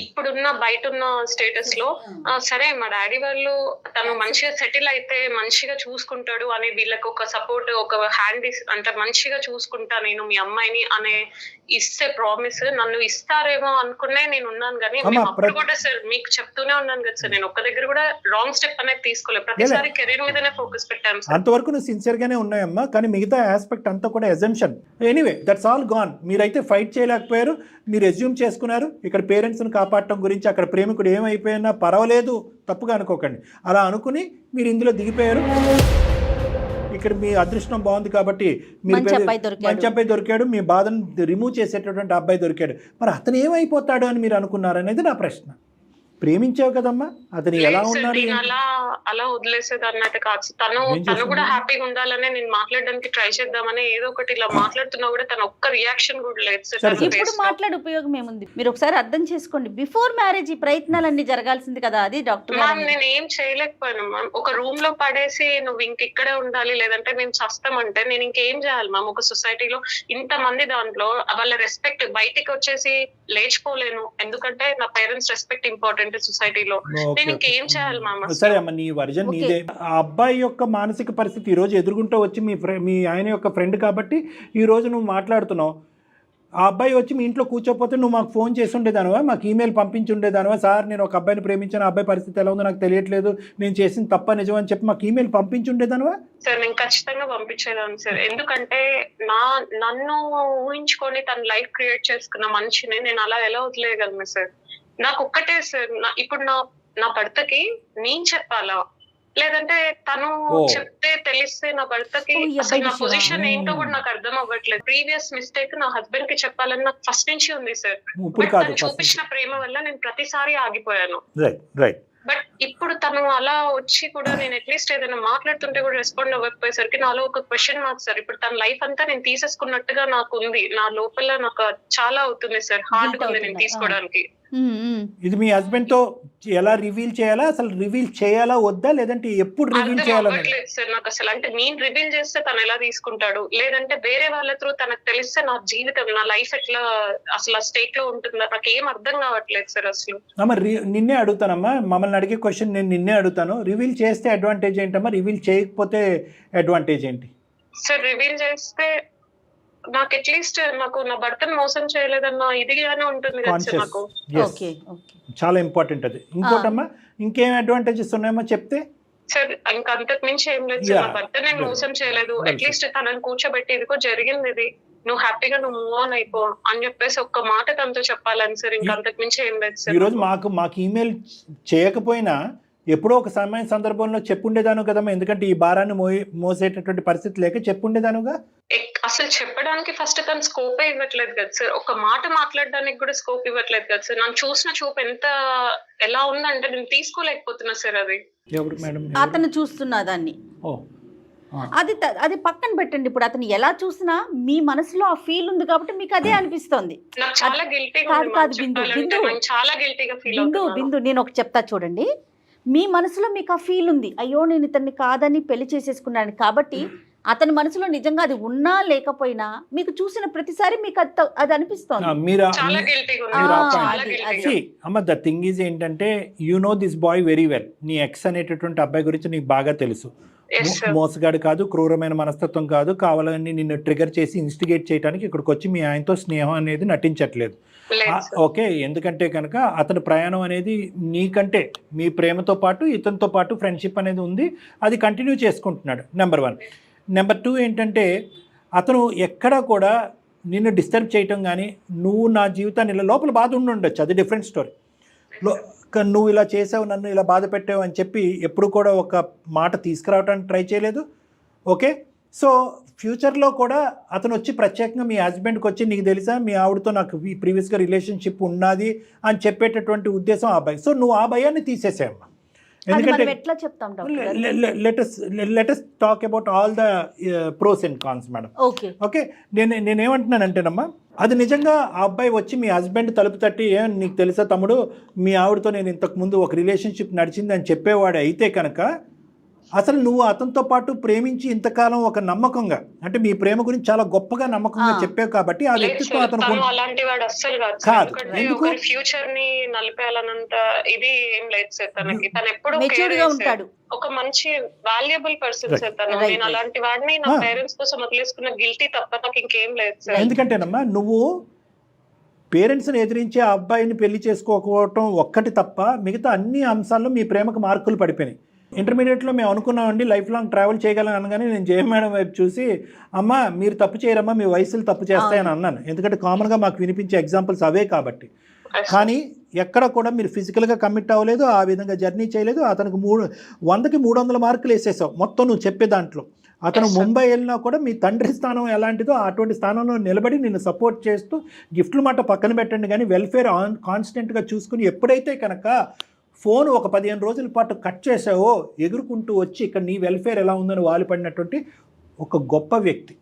ఇప్పుడున్న బయట ఉన్న స్టేటస్ లో సరే మా డాడీ వాళ్ళు తను మంచిగా సెటిల్ అయితే మంచిగా చూసుకుంటాడు అని వీళ్ళకి ఒక సపోర్ట్, ఒక హ్యాండ్ అంటే మంచిగా చూసుకుంటా నేను మీ అమ్మాయిని అనే ఇస్తే ప్రామిస్ నన్ను ఇస్తారేమో అనుకునే నేను ఉన్నాను. కానీ అప్పుడు కూడా సార్ మీకు చెప్తూనే ఉన్నాను కదా సార్, నేను ఒక్క దగ్గర కూడా రాంగ్ స్టెప్ అనేది తీసుకోలేదు. ప్రతిసారి కెరీర్ మీదనే ఫోకస్ పెట్టాను సార్. అంతవరకు నువ్వు సిన్సియర్ గానే ఉన్నాయమ్మా, కానీ మిగతా ఆస్పెక్ట్ అంతా కూడా assumption. Anyway that's all gone. మీరైతే ఫైట్ చేయలేకపోయారు, మీరు ఎజ్యూమ్ చేసుకున్నారు. ఇక్కడ పేరెంట్స్ని కాపాడటం గురించి అక్కడ ప్రేమికుడు ఏమైపోయినా పర్వాలేదు తప్పుగా అనుకోకండి, అలా అనుకుని మీరు ఇందులో దిగిపోయారు. ఇక్కడ మీ అదృష్టం బాగుంది కాబట్టి మీరు మంచి అబ్బాయి దొరికాడు, మీ బాధను రిమూవ్ చేసేటటువంటి అబ్బాయి దొరికాడు. మరి అతను ఏమైపోతాడు అని మీరు అనుకున్నారనేది నా ప్రశ్న. ప్రేమించావు కదమ్మా, అతను ఎలా లేదు సార్, ఉన్నాడు నేను ఏంటి? అలా వదిలేసేదాన్ని అయితే కాదు సార్. తను ఏం చేసింది? కూడా హ్యాపీగా ఉండాలనే నేను మాట్లాడడానికి ట్రై చేద్దామని ఏదో ఒకటి ఇలా మాట్లాడుతున్నా కూడా తన ఒక్క రియాక్షన్ కూడా లేదు సార్ సరే, తన సరే. ఇప్పుడు face లో. మాట్లాడే ఉపయోగం ఏముంది? మీరు ఒకసారి అర్థం చేసుకోండి. బిఫోర్ మ్యారేజ్ ఈ ప్రయత్నాలన్నీ జరగాల్సింది కదా, అది డాక్టర్ గారు మ్యామ్ అనేది. నేను ఏం చేయలేకపోయాను మ్యామ్. ఒక రూమ్ లో పడేసి నువ్వు ఇక్కడే ఉండాలి లేదంటే మేము చస్తామంటే నేను ఇంకేం చేయాలి మ్యామ్? ఒక సొసైటీలో ఇంత మంది దాంట్లో వాళ్ళ రెస్పెక్ట్ బయటికి వచ్చేసి లేచిపోలేను, ఎందుకంటే నా పేరెంట్స్ రెస్పెక్ట్ ఇంపార్టెంట్ సొసైటీలో. ఓకే, నేను ఓకే. ఇంకేం చేయాలి మ్యామ్ అసలు? సరే అమ్మ, నీ వర్జన్ ఓకే. నీదే. ఆ అబ్బాయి యొక్క మానసిక పరిస్థితి ఈ రోజు ఎదుర్కొంటూ వచ్చి మీ ఆయన యొక్క ఫ్రెండ్ కాబట్టి ఈ రోజు నువ్వు మాట్లాడుతున్నావు. ఆ అబ్బాయి వచ్చి మీ ఇంట్లో కూర్చోకపోతే నువ్వు మాకు ఫోన్ చేసి ఉండేదానివా, మాకు ఈమెయిల్ పంపించి ఉండేదానివా? సార్ నేను ఒక అబ్బాయిని ప్రేమించాను, ఆ అబ్బాయి పరిస్థితి ఎలా ఉందో నాకు తెలియట్లేదు, నేను చేసిన తప్ప నిజం అని చెప్పి మాకు ఈమెయిల్ పంపించి ఉండేదానివా? సార్ నేను ఖచ్చితంగా పంపించేదాన్ని సార్, ఎందుకంటే నన్ను ఊహించుకొని తన లైఫ్ క్రియేట్ చేసుకున్న మనిషిని నేను అలా ఎలా వదిలేయగలను సార్? నాకు ఒక్కటే సార్, ఇప్పుడు నా భర్తకి నేను చెప్పాలా లేదంటే తను ఓ. చెప్తే తెలిస్తే నా భర్తకి ఓ, ఈ అసలు నా అబ్బాయి పొజిషన్ విషయమా? ఏంటో కూడా నాకు అర్థం అవ్వట్లేదు. ప్రీవియస్ మిస్టేక్ నా హస్బెండ్ కి చెప్పాలని నాకు ఫస్ట్ నుంచి ఉంది సార్. ఇప్పుడు బట్ కాదు, తను చూపించిన ప్రేమ వల్ల నేను ప్రతిసారి ఆగిపోయాను. రైట్. బట్ ఇప్పుడు తను అలా వచ్చి కూడా నేను అట్లీస్ట్ ఏదైనా మాట్లాడుతుంటే కూడా రెస్పాండ్ అవ్వకపోయేసరికి నాలో ఒక క్వశ్చన్ మార్క్ సార్. ఇప్పుడు తన లైఫ్ అంతా నేను తీసేసుకున్నట్టుగా నాకు ఉంది, నా లోపల నాకు చాలా అవుతుంది సార్, హార్డ్ ఉంది నేను అవుతుంది. తీసుకోవడానికి. ఇది మీ హస్బెండ్ తో ఎలా రివీల్ చేయాలా, అసలు రివీల్ చేయాలా వద్దా, లేదంటే ఎప్పుడు రివీల్ అర్థం చేయాలా? అవ్వట్లేదు సార్ నాకు అసలు. అంటే నేను రివీల్ చేస్తే తను ఎలా తీసుకుంటాడు, లేదంటే వేరే వాళ్ళ త్రూ తనకు తెలిస్తే నా జీవితం నా లైఫ్ ఎట్లా అసలు ఆ స్టేట్ లో ఉంటుందా, నాకు ఏం అర్థం కావట్లేదు సార్ అసలు. అమ్మ నిన్నే అడుగుతానమ్మా, మమ్మల్ని అడిగే క్వశ్చన్ నేను నిన్నే అడుగుతాను. రివీల్ చేస్తే అడ్వాంటేజ్ ఏంటమ్మా, రివీల్ చేయకపోతే అడ్వాంటేజ్ ఏంటి? సార్ రివీల్ చేస్తే నాకు అట్లీస్ట్ నాకు నా భర్తను మోసం చేయలేదన్న ఇదిగానే ఉంటుంది కదా సార్ నాకు. Yes. Okay okay. చాలా ఇంపార్టెంట్ అది. ఇంకోటమ్మా, ఇంకేం అడ్వాంటేజెస్ ఉన్నాయమ్మా చెప్తే? సార్ ఇంకా అంతకు మించి ఏం లేదు సార్. నా Yeah. భర్త నేను మోసం చేయలేదు, Well, అట్లీస్ట్ తనని కూర్చోబెట్టి ఇదిగో జరిగింది ఇది, నువ్వు హ్యాపీగా నువ్వు మూవ్ ఆన్ అయిపో అని చెప్పేసి ఒక్క మాట తనతో చెప్పాలని సార్. ఇంకా అంతకు మించి ఏం లేదు సార్. ఈరోజు మాకు ఈమెయిల్ చేయకపోయినా ఎప్పుడో ఒక సందర్భంలో చెప్పుండేదాను కదమ్మా, ఎందుకంటే ఈ భారాన్ని మోసేటటువంటి పరిస్థితి లేక చెప్పుండేదానుగా. అసలు చెప్పడానికి ఫస్ట్ తను స్కోపే ఇవ్వట్లేదు కదా సార్, ఒక మాట మాట్లాడడానికి కూడా స్కోప్ ఇవ్వట్లేదు కదా సార్. నన్ను చూసిన చూపు ఎలా ఉందంటే నేను తీసుకోలేకపోతున్నా సార్. అది ఎవరు మేడం? అతను చూస్తున్నా దాన్ని, ఓ, అది పక్కన పెట్టండి. ఇప్పుడు అతను ఎలా చూసినా మీ మనసులో ఆ ఫీల్ ఉంది కాబట్టి మీకు అదే అనిపిస్తోంది. నాకు చాలా గిల్టీగా కాదు, ఉంది కాదు, మ్యామ్ బిందు, చెప్పాలంటే. బిందు. నేను చాలా గిల్టీగా ఫీల్ బిందు అవుతున్నాను. బిందు నేను ఒక చెప్తా చూడండి. మీ మనసులో మీకు ఆ ఫీల్ ఉంది, అయ్యో నేను ఇతన్ని కాదని పెళ్లి చేసేసుకున్నాను కాబట్టి అతని మనసులో నిజంగా అది ఉన్నా లేకపోయినా మీకు చూసిన ప్రతిసారి మీకు అది అనిపిస్తోంది. మీరు చాలా గిల్టీగా ఉంది మీరు మ్యామ్, చాలా అది- గిల్టీగా. అమ్మ, ద థింగ్ ఈజ్ ఏంటంటే you know this boy very well. నీ ఎక్స్ అనేటటువంటి అబ్బాయి గురించి నీకు బాగా తెలుసు. Yes, sir. మోసగాడు కాదు, క్రూరమైన మనస్తత్వం కాదు, కావాలని నిన్ను ట్రిగర్ చేసి ఇన్స్టిగేట్ చేయడానికి ఇక్కడికి వచ్చి మీ ఆయనతో స్నేహం అనేది నటించట్లేదు. లేదు సార్. ఓకే, ఎందుకంటే కనుక అతని ప్రయాణం అనేది నీకంటే మీ ప్రేమతో పాటు ఇతనితో పాటు ఫ్రెండ్షిప్ అనేది ఉంది, అది కంటిన్యూ చేసుకుంటున్నాడు. నెంబర్ 1. నెంబర్ 2 ఏంటంటే అతను ఎక్కడా కూడా నిన్ను డిస్టర్బ్ చేయటం కానీ, నువ్వు నా జీవితాన్ని ఇలా లోపల బాధ ఉండి ఉండొచ్చు, అది డిఫరెంట్ స్టోరీ. నువ్వు ఇలా చేసావు, నన్ను ఇలా బాధ పెట్టావు అని చెప్పి ఎప్పుడు కూడా ఒక మాట తీసుకురావడానికి ట్రై చేయలేదు. ఓకే, సో ఫ్యూచర్లో కూడా అతను వచ్చి ప్రత్యేకంగా మీ హస్బెండ్కి వచ్చి నీకు తెలుసా మీ ఆవిడతో నాకు ప్రీవియస్గా రిలేషన్షిప్ ఉన్నది అని చెప్పేటటువంటి ఉద్దేశం ఆ భయం. సో నువ్వు ఆ భయాన్ని తీసేసావమ్మా. అది ఎందుకంటే మనం ఎట్లా చెప్తాం doctor? Let's talk about all the pros and cons madam. Okay okay, నేనేమంటున్నానంటేనమ్మా, అది నిజంగా ఆ అబ్బాయి వచ్చి మీ హస్బెండ్ తలుపు తట్టి నీకు తెలుసా తమ్ముడు మీ ఆవిడతో నేను ఇంతకుముందు ఒక రిలేషన్షిప్ నడిచింది అని చెప్పేవాడు అయితే కనుక అసలు నువ్వు అతనితో పాటు ప్రేమించి ఇంతకాలం ఒక నమ్మకంగా, అంటే మీ ప్రేమ గురించి చాలా గొప్పగా నమ్మకంగా చెప్పావు కాబట్టి ఆ లేదు వ్యక్తిత్వం సార్, అతను తను అలాంటి వాడు అస్సలు కాదు సార్. కాదు. ఎందుకంటే ఎందుకు? ఒకరి ఫ్యూచర్ ని నలిపేయాలన్నంత ఇది ఏం లేదు సార్ తనకి. తను ఎప్పుడు మెచ్యూర్డ్ గా ఉంటాడు. ఒక మంచి వాల్యుబుల్ పర్సన్ సార్ తను. Right. నేను అలాంటి వాడిని నా పేరెంట్స్ కోసం వదిలేసుకున్న గిల్టీ తప్ప నాకు ఇంకేం లేదు సార్. ఎందుకంటేనమ్మా నువ్వు పేరెంట్స్ని ఎదిరించి ఆ అబ్బాయిని పెళ్లి చేసుకోకపోవటం ఒక్కటి తప్ప మిగతా అన్ని అంశాల్లో మీ ప్రేమకు మార్కులు పడిపోయినాయి. ఇంటర్మీడియట్లో మేము అనుకున్నామండి లైఫ్ లాంగ్ ట్రావెల్ చేయగలను అనగానే నేను జయ మేడం వైపు చూసి అమ్మ మీరు తప్పు చేయరమ్మా మీ వయసులు తప్పు చేస్తాయని అన్నాను. ఎందుకంటే కామన్గా మాకు వినిపించే ఎగ్జాంపుల్స్ అవే కాబట్టి. కానీ ఎక్కడ కూడా మీరు ఫిజికల్గా కమిట్ అవ్వలేదు, ఆ విధంగా జర్నీ చేయలేదు. అతనికి 100కి 300 మార్కులు వేసేసావు మొత్తం నువ్వు చెప్పే దాంట్లో. అతను ముంబై వెళ్ళినా కూడా మీ తండ్రి స్థానం ఎలాంటిదో అటువంటి స్థానంలో నిలబడి నిన్ను సపోర్ట్ చేస్తూ గిఫ్ట్లు మాట పక్కన పెట్టండి కానీ వెల్ఫేర్ కాన్స్టెంట్గా చూసుకుని ఎప్పుడైతే కనుక ఫోన్ ఒక 15 రోజుల పాటు కట్ చేసావో ఎగురుకుంటూ వచ్చి ఇక్కడ నీ వెల్ఫేర్ ఎలా ఉందని వాళ్ళు పడినటువంటి ఒక గొప్ప వ్యక్తి.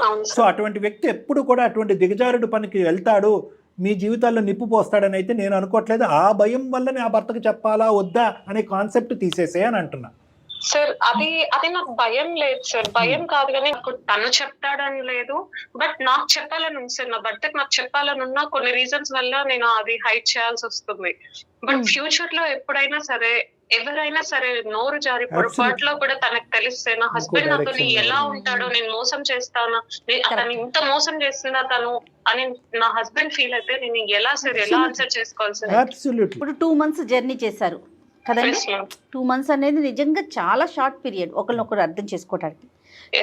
అవును సో సార్. అటువంటి వ్యక్తి ఎప్పుడు కూడా అటువంటి దిగజారుడు పనికి వెళ్తాడు, మీ జీవితాల్లో నిప్పు పోస్తాడని అయితే నేను అనుకోవట్లేదు. ఆ భయం వల్లనే ఆ భర్తకు చెప్పాలా వద్దా అనే కాన్సెప్ట్ తీసేసే అని అంటున్నా. సార్ అది నాకు భయం లేదు సార్, భయం కాదు కానీ నాకు తను చెప్తాడని లేదు, బట్ నాకు చెప్పాలని ఉంది సార్. నా భర్తకు నాకు చెప్పాలని ఉన్నా కొన్ని రీజన్స్ వల్ల నేను అది హైడ్ చేయాల్సి వస్తుంది. బట్ ఫ్యూచర్ లో ఎప్పుడైనా సరే ఎవరైనా సరే నోరు జారి పొరపాట్లో కూడా తనకు తెలిస్తే నా హస్బెండ్ నాతో ఎలా ఉంటాడో, నేను మోసం చేస్తానా, అతను ఇంత మోసం చేస్తున్నా తను అని నా హస్బెండ్ ఫీల్ అయితే నేను ఎలా ఆన్సర్ చేసుకోవాలి సార్? అబ్సల్యూట్లీ. ఇప్పుడు 2 months జర్నీ చేశారు కదండి. 2 months అనేది నిజంగా చాలా షార్ట్ పీరియడ్ ఒకరినొకరు అర్థం చేసుకోవడానికి.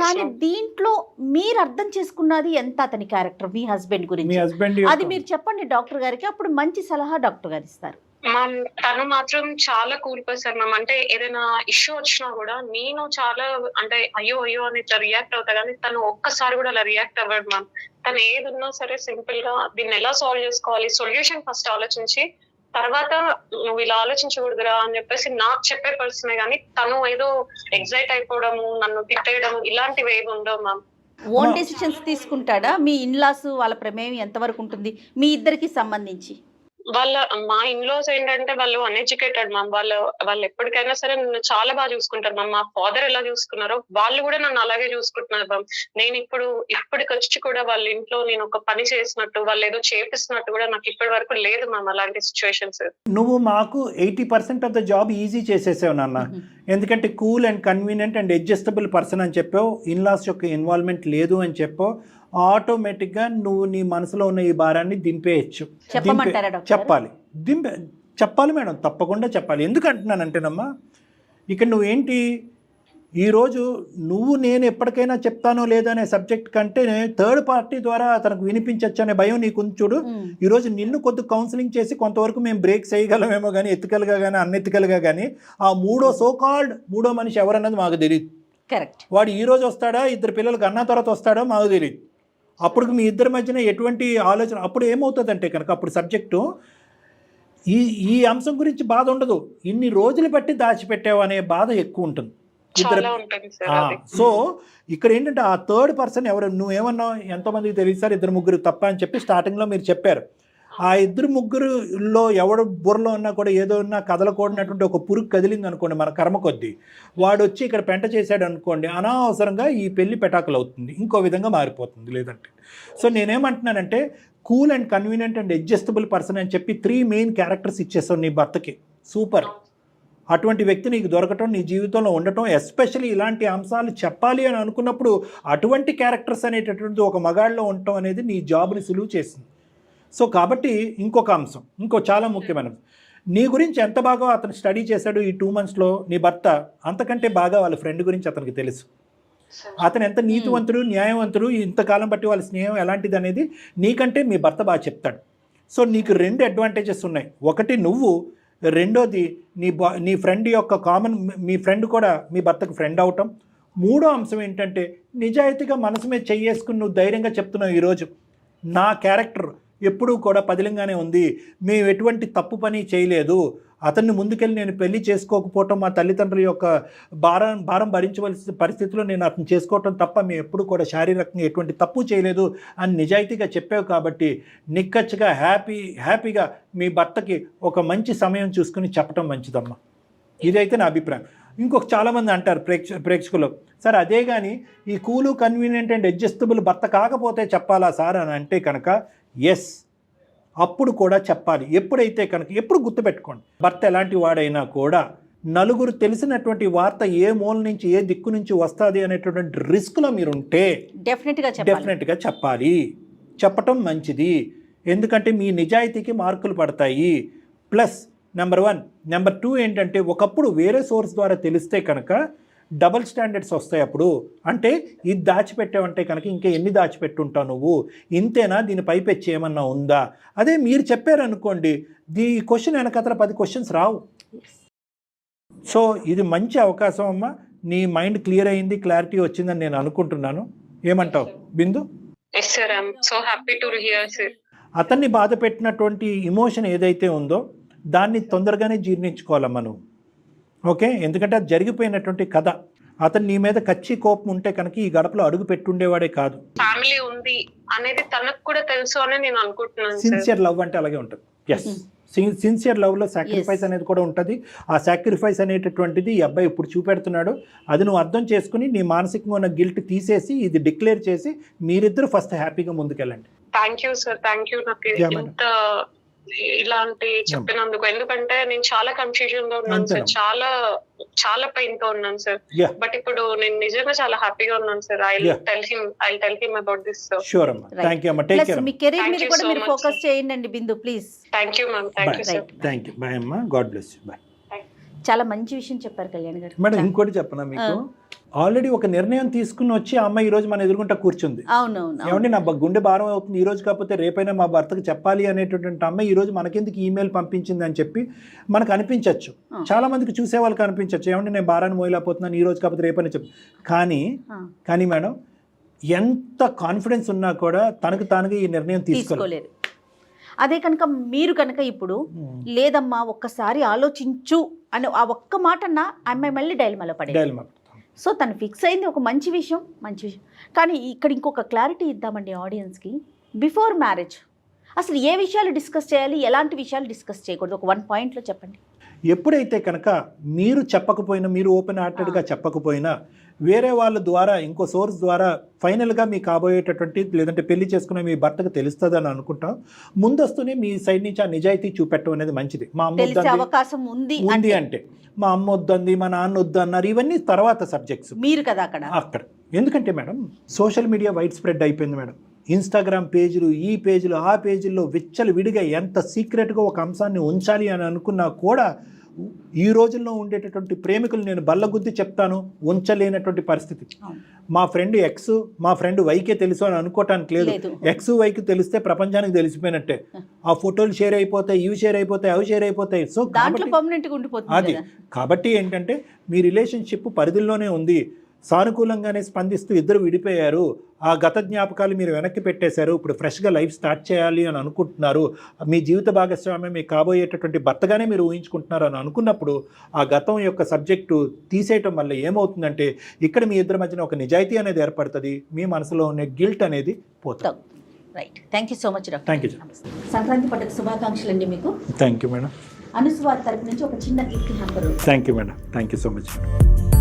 కానీ దీంట్లో మీరు అర్థం చేసుకున్నది ఎంత అతని క్యారెక్టర్, మీ హస్బెండ్ మీ గురించి, హస్బెండ్ అది మీరు చెప్పండి డాక్టర్ గారికి. అప్పుడు మంచి సలహా డాక్టర్ గారు ఇస్తారు. మ్యామ్ తను మాత్రం చాలా కూల్ పర్సన్ మ్యామ్. అంటే ఏదైనా ఇష్యూ వచ్చినా కూడా నేను చాలా అంటే అయ్యో అని ఇట్లా రియాక్ట్ అవుతా, కానీ తను ఒక్కసారి కూడా అలా రియాక్ట్ అవ్వడు మ్యామ్. తను ఏది ఉన్నా సరే సింపుల్ గా దీన్ని ఎలా సాల్వ్ చేసుకోవాలి, సొల్యూషన్ ఫస్ట్ ఆలోచించి తర్వాత నువ్వు ఇలా ఆలోచించకూడదురా అని చెప్పేసి నాకు చెప్పే పర్సనే, కానీ తను ఏదో ఎగ్జైట్ అయిపోవడము, నన్ను తిట్టేయడం ఇలాంటివి ఏమి ఉండవు మ్యామ్. ఓన్ డెసిషన్స్ తీసుకుంటాడా? మీ ఇన్లాస్ వాళ్ళ ప్రమేయం ఎంతవరకు ఉంటుంది మీ ఇద్దరికి సంబంధించి? మా ఇన్లాస్ ఏంటంటే వాళ్ళు అన్ఎడ్యుకేటెడ్ మ్యామ్. వాళ్ళు ఎప్పటికైనా సరే నన్ను చాలా బాగా చూసుకుంటారు మ్యామ్. మా ఫాదర్ ఎలా చూసుకున్నారో వాళ్ళు కూడా నన్ను అలాగే చూసుకుంటున్నారు మ్యామ్. నేను ఇప్పటికి వచ్చి కూడా వాళ్ళ ఇంట్లో నేను ఒక పని చేసినట్టు, వాళ్ళు ఏదో చేపిస్తున్నట్టు కూడా నాకు ఇప్పటి వరకు లేదు మ్యామ్ అలాంటి సిచ్యువేషన్స్. నువ్వు మాకు 80% ఆఫ్ ద జాబ్ ఈజీ చేసేసావు నాన్న. ఎందుకంటే cool and convenient and adjustable person అని చెప్పావు, ఇన్లాస్ యొక్క ఇన్వాల్వ్మెంట్ లేదు అని చెప్పావు. ఆటోమేటిక్గా నువ్వు నీ మనసులో ఉన్న ఈ భారాన్ని దింపేయచ్చు. చెప్పాలి మేడం, తప్పకుండా చెప్పాలి. ఎందుకు అంటున్నానంటేనమ్మా, ఇక్కడ నువ్వేంటి ఈరోజు నేను ఎప్పటికైనా చెప్తానో లేదో అనే సబ్జెక్ట్ కంటే థర్డ్ పార్టీ ద్వారా తనకు వినిపించచ్చు అనే భయం నీకు చూడు. ఈరోజు నిన్ను కొద్ది కౌన్సిలింగ్ చేసి కొంతవరకు మేము బ్రేక్ చేయగలమేమో కానీ ఎథికల్గా కానీ అన్ఎథికల్గా కానీ ఆ మూడో మనిషి ఎవరన్నది మాకు తెలియదు. కరెక్ట్. వాడు ఈరోజు వస్తాడా, 2 పిల్లలకు అన్న తర్వాత వస్తాడో మాకు తెలియదు. అప్పుడు మీ ఇద్దరి మధ్యన ఎటువంటి ఆలోచన, అప్పుడు ఏమవుతుందంటే కనుక అప్పుడు సబ్జెక్టు ఈ అంశం గురించి బాధ ఉండదు, ఇన్ని రోజులు బట్టి దాచిపెట్టావు అనే బాధ ఎక్కువ ఉంటుంది. సో ఇక్కడ ఏంటంటే ఆ థర్డ్ పర్సన్ ఎవరు, నువ్వేమన్నావు ఎంతోమందికి తెలియదు సార్ 2-3 తప్ప అని చెప్పి స్టార్టింగ్లో మీరు చెప్పారు. ఆ 2-3లో ఎవడు బుర్రలో ఉన్నా కూడా ఏదో ఉన్నా కదలకూడనటువంటి ఒక పురుగు కదిలింది అనుకోండి మన కర్మ కొద్దీ, వాడు వచ్చి ఇక్కడ పెంట చేశాడు అనుకోండి, అనవసరంగా ఈ పెళ్లి పెటాకులు అవుతుంది, ఇంకో విధంగా మారిపోతుంది లేదంటే. సో నేనేమంటున్నానంటే cool and convenient and adjustable person అని చెప్పి 3 మెయిన్ క్యారెక్టర్స్ ఇచ్చేస్తావు నీ భర్తకి. సూపర్. అటువంటి వ్యక్తి నీకు దొరకటం, నీ జీవితంలో ఉండటం, ఎస్పెషల్లీ ఇలాంటి అంశాలు చెప్పాలి అని అనుకున్నప్పుడు అటువంటి క్యారెక్టర్స్ అనేటటువంటిది ఒక మగాళ్ళలో ఉండటం అనేది నీ జాబ్ని సులువు చేసింది. సో కాబట్టి ఇంకొక అంశం, చాలా ముఖ్యమైన నీ గురించి ఎంత బాగా అతను స్టడీ చేశాడు ఈ 2 monthsలో నీ భర్త, అంతకంటే బాగా వాళ్ళ ఫ్రెండ్ గురించి అతనికి తెలుసు. అతను ఎంత నీతివంతుడు, న్యాయవంతుడు, ఇంతకాలం బట్టి వాళ్ళ స్నేహం ఎలాంటిది అనేది నీకంటే మీ భర్త బాగా చెప్తాడు. సో నీకు 2 అడ్వాంటేజెస్ ఉన్నాయి. ఒకటి నువ్వు, రెండోది నీ ఫ్రెండ్ యొక్క మీ ఫ్రెండ్ కూడా మీ భర్తకు ఫ్రెండ్ అవటం. మూడో అంశం ఏంటంటే నిజాయితీగా మనసు మీద చెయ్యేసుకుని నువ్వు ధైర్యంగా చెప్తున్నావు ఈరోజు నా క్యారెక్టర్ ఎప్పుడూ కూడా పదిలంగానే ఉంది, మేము ఎటువంటి తప్పు పని చేయలేదు, అతన్ని ముందుకెళ్ళి నేను పెళ్లి చేసుకోకపోవటం మా తల్లిదండ్రుల యొక్క భారం భరించవలసిన పరిస్థితిలో నేను అతను చేసుకోవటం తప్ప మేము ఎప్పుడు కూడా శారీరకంగా ఎటువంటి తప్పు చేయలేదు అని నిజాయితీగా చెప్పావు. కాబట్టి నిక్కచ్చిగా హ్యాపీగా మీ భర్తకి ఒక మంచి సమయం చూసుకుని చెప్పటం మంచిదమ్మా. ఇదైతే నా అభిప్రాయం. ఇంకొక చాలామంది అంటారు ప్రేక్షకులు, సార్ అదే కానీ ఈ కూలు కన్వీనియంట్ అండ్ అడ్జస్టబుల్ భర్త కాకపోతే చెప్పాలా సార్ అని అంటే కనుక ఎస్, అప్పుడు కూడా చెప్పాలి. ఎప్పుడైతే కనుక ఎప్పుడు గుర్తుపెట్టుకోండి, భర్త ఎలాంటి వాడైనా కూడా నలుగురు తెలిసినటువంటి వార్త ఏ మూల నుంచి ఏ దిక్కు నుంచి వస్తుంది అనేటటువంటి రిస్క్లో మీరు ఉంటే డెఫినెట్గా చెప్పాలి. చెప్పటం మంచిది, ఎందుకంటే మీ నిజాయితీకి మార్కులు పడతాయి. Plus number 1. నెంబర్ 2 ఏంటంటే ఒకప్పుడు వేరే సోర్స్ ద్వారా తెలిస్తే కనుక డబుల్ స్టాండర్డ్స్ వస్తాయి. అప్పుడు అంటే ఇది దాచిపెట్టావంటే కనుక ఇంకా ఎన్ని దాచిపెట్టుంటావు నువ్వు, ఇంతేనా, దీని పైపెచ్చి ఏమన్నా ఉందా? అదే మీరు చెప్పారనుకోండి, ఈ క్వశ్చన్ వెనకతల 10 క్వశ్చన్స్ రావు. సో ఇది మంచి అవకాశం అమ్మా. నీ మైండ్ క్లియర్ అయింది, క్లారిటీ వచ్చిందని నేను అనుకుంటున్నాను. ఏమంటావు బిందు? అతన్ని బాధ పెట్టినటువంటి ఇమోషన్ ఏదైతే ఉందో దాన్ని తొందరగానే జీర్ణించుకోవాలమ్మా నువ్వు. ఓకే, ఎందుకంటే అది జరిగిపోయినటువంటి కథ. అతను నీ మీద కచ్చి కోపం ఉంటే కనుక ఈ గడపలో అడుగు పెట్టుండేవాడే కాదు. ఫ్యామిలీ ఉంది అనేది తనకు కూడా తెలుసు అని నేను అనుకుంటున్నాను సార్. సిన్సియర్ లవ్ అంటే అలాగే ఉంటుంది. ఎస్, సిన్సియర్ లవ్లో సాక్రిఫైస్ అనేది కూడా ఉంటుంది. ఆ సాక్రిఫైస్ అనేటటువంటిది ఈ అబ్బాయి ఇప్పుడు చూపెడుతున్నాడు. అది నువ్వు అర్థం చేసుకుని నీ మానసికంగా ఉన్న గిల్ట్ తీసేసి ఇది డిక్లేర్ చేసి మీరిద్దరు ఫస్ట్ హ్యాపీగా ముందుకెళ్ళండి. Thank you sir, thank you నాకు ఇంత ఇలాంటి చెప్పినందుకు. ఎందుకంటే నేను చాలా కన్ఫ్యూజన్ లో ఉన్నాను సార్, చాలా చాలా పెయిన్ తో ఉన్నాను సార్. బట్ ఇప్పుడు నేను నిజంగా చాలా హ్యాపీగా ఉన్నాను sir. I tell him about this sir. Sure అమ్మా, థ్యాంక్ యూ అమ్మా, టేక్ కేర్. మీ కెరీర్ మీద కూడా మీరు ఫోకస్ చేయండి Bindu, please. Thank you ma'am, thank you sir. Thank you, bye అమ్మా, గాడ్ బ్లెస్ యూ, బాయ్. చాలా మంచి విషయం చెప్పారు కళ్యాణ్ గారు. మేడం ఇంకోటి చెప్పనా మీకు, ఆల్రెడీ ఒక నిర్ణయం తీసుకుని వచ్చి ఆ అమ్మాయి ఈ రోజు మన ఎదురుగుంటా కూర్చుంది. అవునవును, ఏమంటే నా గుండె భారం అవుతుంది, ఈ రోజు కాకపోతే రేపైనా మా భర్తకు చెప్పాలి అనేటటువంటి అమ్మాయి ఈ రోజు మనకెందుకు ఈమెయిల్ పంపించింది అని చెప్పి మనకు అనిపించవచ్చు. చాలా మందికి చూసే వాళ్ళకి అనిపించవచ్చు, ఏమంటే నేను భారాన్ని మోయలేకపోతున్నాను, ఈ రోజు కాకపోతే రేపని చెప్పి. కానీ మేడం ఎంత కాన్ఫిడెన్స్ ఉన్నా కూడా తనకు తానుగా ఈ నిర్ణయం తీసుకోలేదు. అదే కనుక మీరు కనుక ఇప్పుడు లేదమ్మా ఒక్కసారి ఆలోచించు అని ఆ ఒక్క మాట అన్నా అమ్మాయి మళ్ళీ డైలమాలో పడేది. సో తను ఫిక్స్ అయింది ఒక మంచి విషయం. కానీ ఇక్కడ ఇంకొక క్లారిటీ ఇద్దామండి ఆడియన్స్కి. బిఫోర్ మ్యారేజ్ అసలు ఏ విషయాలు డిస్కస్ చేయాలి, ఎలాంటి విషయాలు డిస్కస్ చేయకూడదు, ఒక 1 పాయింట్లో చెప్పండి. ఎప్పుడైతే కనుక మీరు చెప్పకపోయినా, మీరు ఓపెన్ హార్టెడ్గా చెప్పకపోయినా, వేరే వాళ్ళ ద్వారా ఇంకో సోర్స్ ద్వారా ఫైనల్గా మీకు కాబోయేటటువంటి లేదంటే పెళ్లి చేసుకునే మీ భర్తకు తెలుస్తుందని అనుకుంటాం, ముందస్తునే మీ సైడ్ నుంచి ఆ నిజాయితీ చూపెట్టడం అనేది మంచిది. మా అమ్మ అవకాశం ఉంది అంటే మా అమ్మ వద్దంది, మా నాన్న వద్దు అన్నారు, ఇవన్నీ తర్వాత సబ్జెక్ట్స్. మీరు కదా అక్కడ ఎందుకంటే madam social media wide spread అయిపోయింది మేడం. ఇన్స్టాగ్రామ్ పేజీలు, ఈ పేజీలు, ఆ పేజీల్లో విచ్చలు విడిగా ఎంత సీక్రెట్గా ఒక అంశాన్ని ఉంచాలి అని అనుకున్నా కూడా ఈ రోజుల్లో ఉండేటటువంటి ప్రేమికులు నేను బల్లగుద్ది చెప్తాను ఉంచలేనటువంటి పరిస్థితి. మా ఫ్రెండ్ ఎక్స్, మా ఫ్రెండ్ వైకే తెలుసు అని అనుకోవటానికి లేదు. ఎక్స్ వైకి తెలిస్తే ప్రపంచానికి తెలిసిపోయినట్టే. ఆ ఫోటోలు షేర్ అయిపోతాయి, ఇవి షేర్ అయిపోతాయి, అవి షేర్ అయిపోతాయి. సో అది కాబట్టి ఏంటంటే మీ రిలేషన్షిప్ పరిధిలోనే ఉంది. సానుకూలంగానే స్పందిస్తూ ఇద్దరు విడిపోయారు. ఆ గత జ్ఞాపకాలు మీరు వెనక్కి పెట్టేశారు. ఇప్పుడు ఫ్రెష్గా లైఫ్ స్టార్ట్ చేయాలి అని అనుకుంటున్నారు. మీ జీవిత భాగస్వామ్యం మీకు కాబోయేటటువంటి భర్తగానే మీరు ఊహించుకుంటున్నారు అని అనుకున్నప్పుడు ఆ గతం యొక్క సబ్జెక్టు తీసేయటం వల్ల ఏమవుతుందంటే ఇక్కడ మీ ఇద్దరి మధ్యన ఒక నిజాయితీ అనేది ఏర్పడుతుంది. మీ మనసులో ఉన్న గిల్ట్ అనేది పోతుంది. Right, thank you so much doctor. Thank you. Sankranti పండుగ శుభాకాంక్షలు అండి మీకు. Thank you madam. అనుసు వారి తరపు నుంచి ఒక చిన్న gift hamper. Thank you madam, thank you so much madam.